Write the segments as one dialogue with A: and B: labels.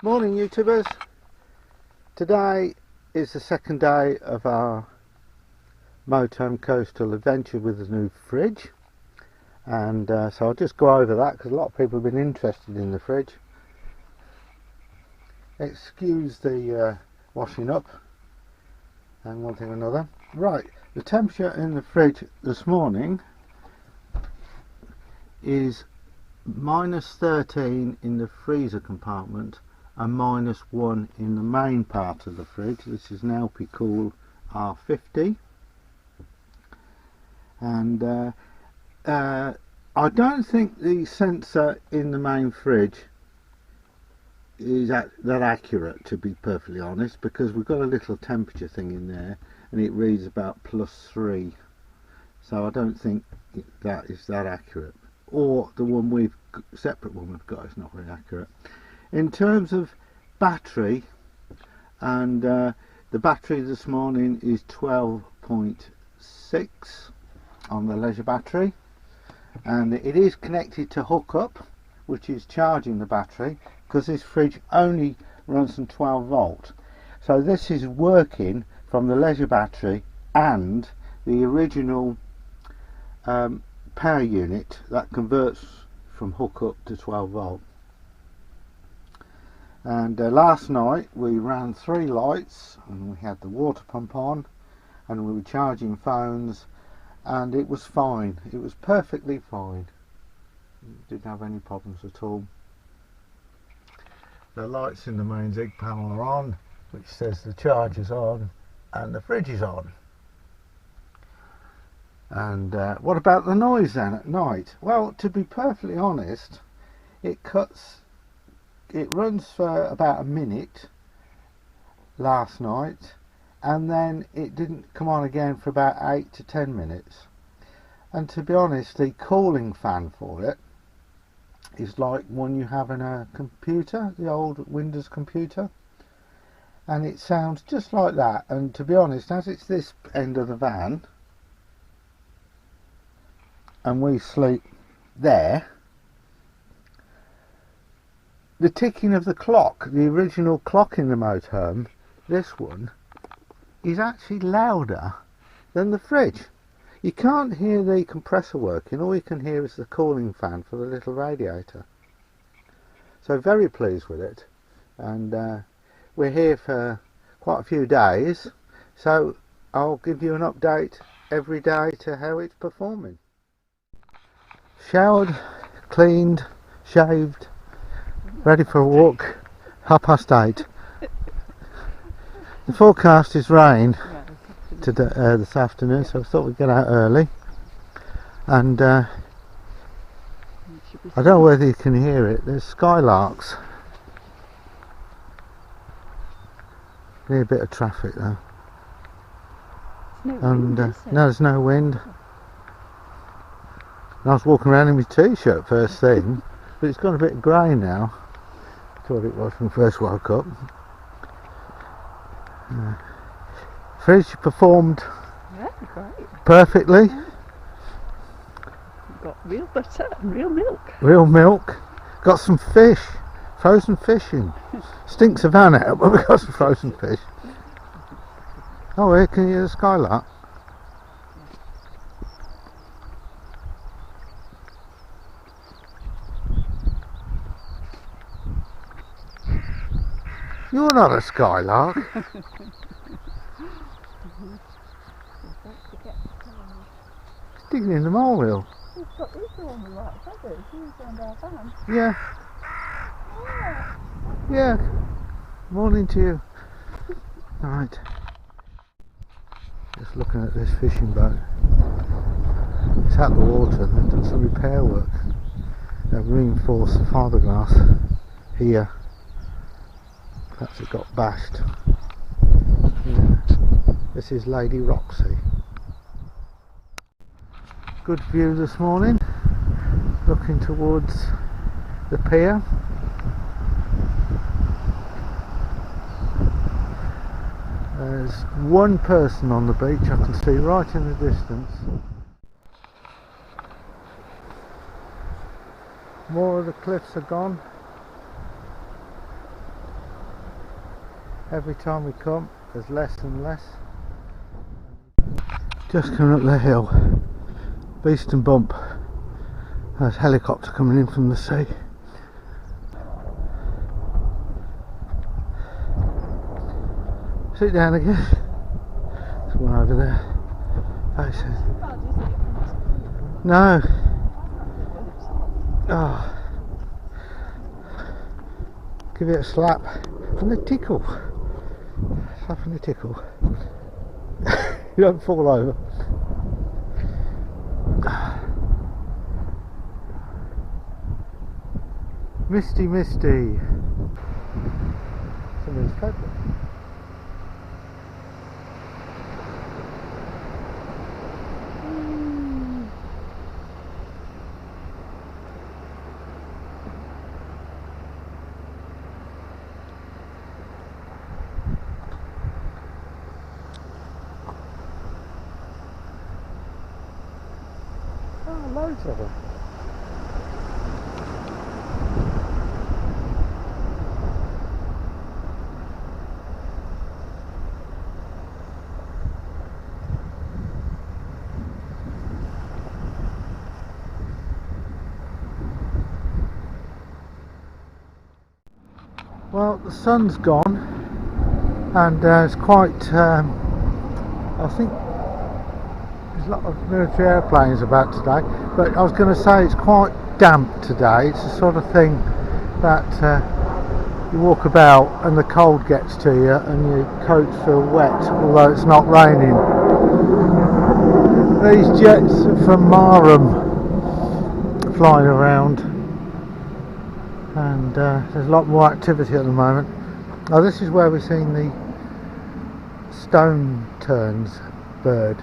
A: Morning YouTubers. Today is the second day of our Motorhome coastal adventure with the new fridge, and so I'll just go over that because a lot of people have been interested in the fridge. Excuse the washing up and one thing or another. Right, the temperature in the fridge this morning is -13 in the freezer compartment and -1 in the main part of the fridge. This is an Alpicool R50, and I don't think the sensor in the main fridge is that accurate, to be perfectly honest, because we've got a little temperature thing in there and it reads about +3, so I don't think that is that accurate, or the one separate one we've got is not very accurate. In terms of battery, and the battery this morning is 12.6 on the leisure battery, and it is connected to hookup, which is charging the battery, because this fridge only runs on 12 volt. So this is working from the leisure battery and the original power unit that converts from hookup to 12 volt. And last night we ran 3 lights and we had the water pump on and we were charging phones, and it was fine. It was perfectly fine. Didn't have any problems at all. The lights in the main zig panel are on, which says the charge is on and the fridge is on. And what about the noise then at night? Well, to be perfectly honest, it runs for about a minute last night, and then it didn't come on again for about 8 to 10 minutes. And to be honest, the cooling fan for it is like one you have in a computer, the old Windows computer, and it sounds just like that. And to be honest, as it's this end of the van and we sleep there, the ticking of the clock, the original clock in the motorhome, this one, is actually louder than the fridge. You can't hear the compressor working, all you can hear is the cooling fan for the little radiator. So very pleased with it, and we're here for quite a few days, so I'll give you an update every day to how it's performing. Showered, cleaned, shaved, ready for a walk, 8:30. The forecast is rain today, this afternoon, so I thought we'd get out early. And I don't know whether you can hear it, there's skylarks. Need a bit of traffic though. And no, there's no wind. And I was walking around in my t-shirt first thing, but it's gone a bit grey now. Thought it was when I first woke up. Fridge performed perfectly.
B: Got real butter and real milk.
A: Real milk. Got some fish, frozen fish in. Stinks the van out, but we got some frozen fish. Oh, here, can you hear the skylark? You're not a skylark. It's digging in the mole wheel.
B: He's got these on the right feathers. He's on our van.
A: Yeah. Yeah. Morning to you. Right. Just looking at this fishing boat. It's at the water. They've done some repair work. They've reinforced the fiberglass here. Perhaps it got bashed. Yeah. This is Lady Roxy. Good view this morning, looking towards the pier. There's one person on the beach I can see right in the distance. More of the cliffs are gone. Every time we come, there's less and less. Just coming up the hill, Beeston Bump. There's a helicopter coming in from the sea. Sit down again. There's one over there. Facing. No. Oh. Give it a slap and a tickle. Slap and a tickle. You don't fall over. Misty, misty. Somebody's fabulous. Oh, loads of them. Well, the sun's gone, and it's quite, I think there's a lot of military airplanes about today, but I was going to say it's quite damp today. It's the sort of thing that you walk about and the cold gets to you and your coats feel wet, although it's not raining. These jets from Marham flying around, and there's a lot more activity at the moment. Now this is where we're seeing the stone terns bird,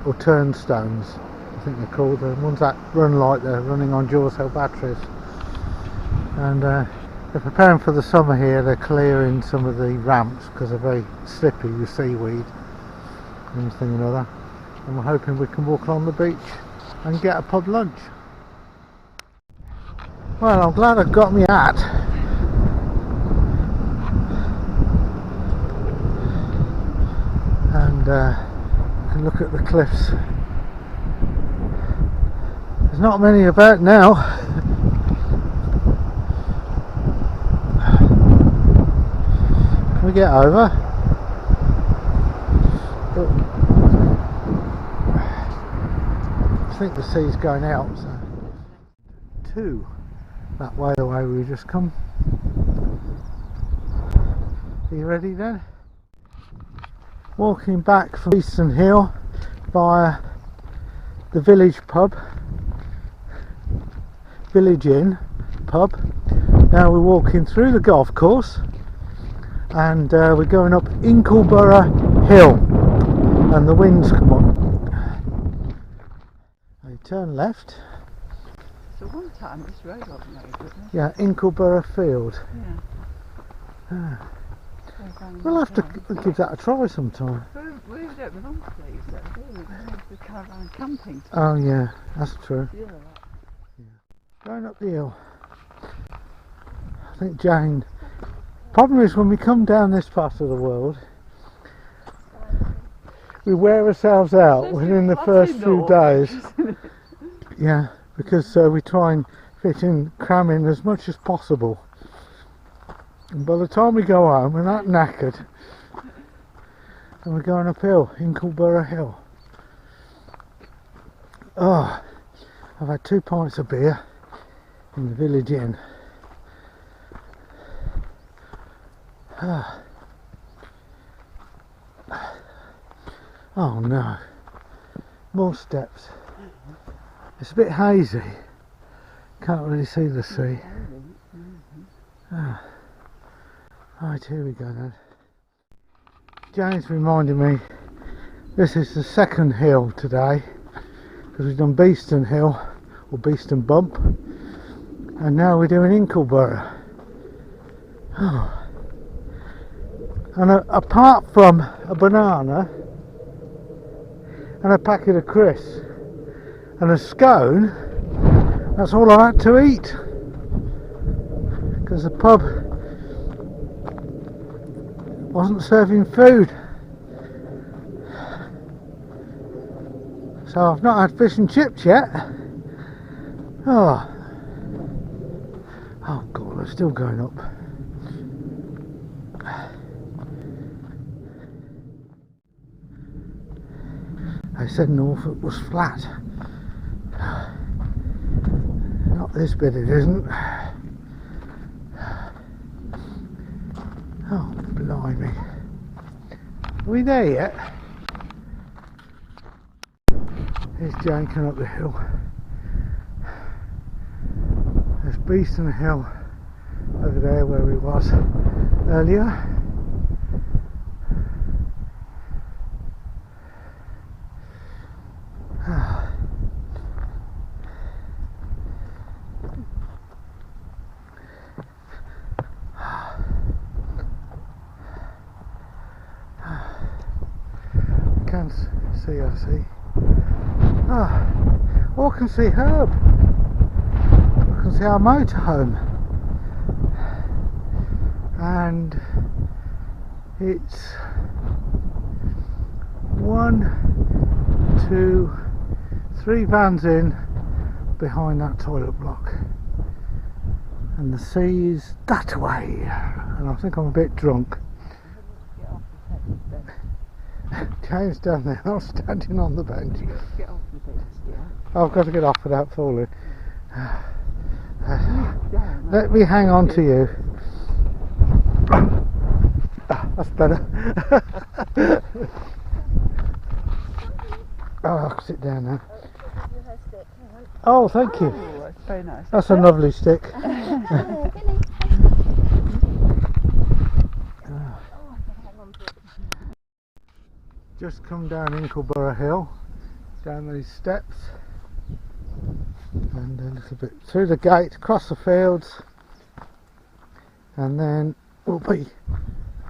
A: or turnstones I think they're called, the ones that run like they're running on dual cell batteries. And they're preparing for the summer here. They're clearing some of the ramps because they're very slippy with seaweed and one thing and another, and we're hoping we can walk along the beach and get a pub lunch. Well, I'm glad I've got my hat. And you can look at the cliffs. There's not many about now. Can we get over? I think the sea's going out, so. Two. That way, the way we just come. Are you ready then? Walking back from Beeston Hill via the village pub, village inn pub. Now we're walking through the golf course, and we're going up Inkleborough Hill, and the wind's come on. I turn left.
B: So one time this road wasn't very good, wasn't it?
A: Yeah, Inkleborough Field.
B: Yeah.
A: We'll have to give that a try sometime.
B: We don't belong to these though, do we? We caravan camping.
A: Oh yeah, that's true.
B: Yeah.
A: Going up the hill. I think Jane. Problem is when we come down this part of the world, we wear ourselves out within the first few days. Yeah, because we try and fit in, cram in as much as possible. And by the time we go home, we're not knackered. And we're going uphill, Inkleborough Hill. Oh, I've had 2 pints of beer in the village inn. Oh no, more steps. It's a bit hazy, can't really see the sea. Right, here we go then. Jane's reminded me this is the second hill today, because we've done Beeston Hill, or Beeston Bump, and now we're doing Inkleborough. Oh. And apart from a banana and a packet of crisps and a scone, that's all I had to eat, because the pub wasn't serving food. So I've not had fish and chips yet. Oh God, they're still going up. They said Norfolk was flat. Not this bit, it isn't. Oh, blimey. Are we there yet? Here's janking up the hill. There's Beeston Hill over there where we was earlier. Can't see, I see. Oh, I can see Herb. I can see our motorhome. And it's 1, 2, 3 vans in behind that toilet block. And the sea is that way. And I think I'm a bit drunk. Jane's down there, I'm standing on the bench.
B: Get off the bench, dear.
A: I've got to get off without falling. Let me hang on to you. That's better. I'll sit down now. Oh, thank you.
B: Oh, that's very nice.
A: That's a lovely stick. Just come down Inkleborough Hill, down these steps, and a little bit through the gate, across the fields, and then we'll be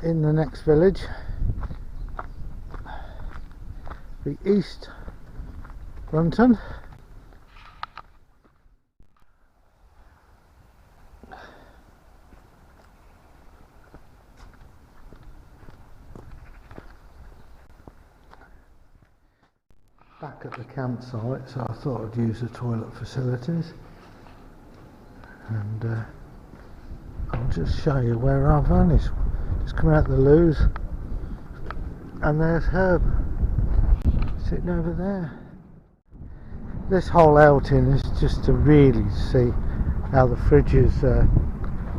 A: in the next village, the West Runton. Back at the campsite, so I thought I'd use the toilet facilities, and I'll just show you where our van is. Just come out the loos, and there's Herb sitting over there. This whole outing is just to really see how the fridge is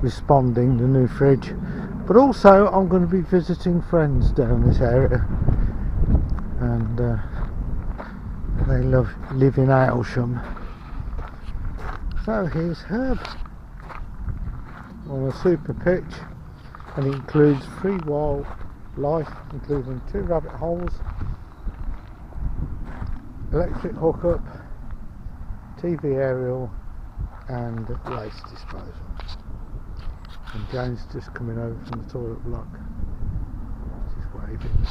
A: responding, the new fridge, but also I'm going to be visiting friends down this area, and they live in Aylsham. So here's Herb on a super pitch, and it includes free wildlife, including 2 rabbit holes, electric hookup, TV aerial, and waste disposal. And Jane's just coming over from the toilet block. She's waving.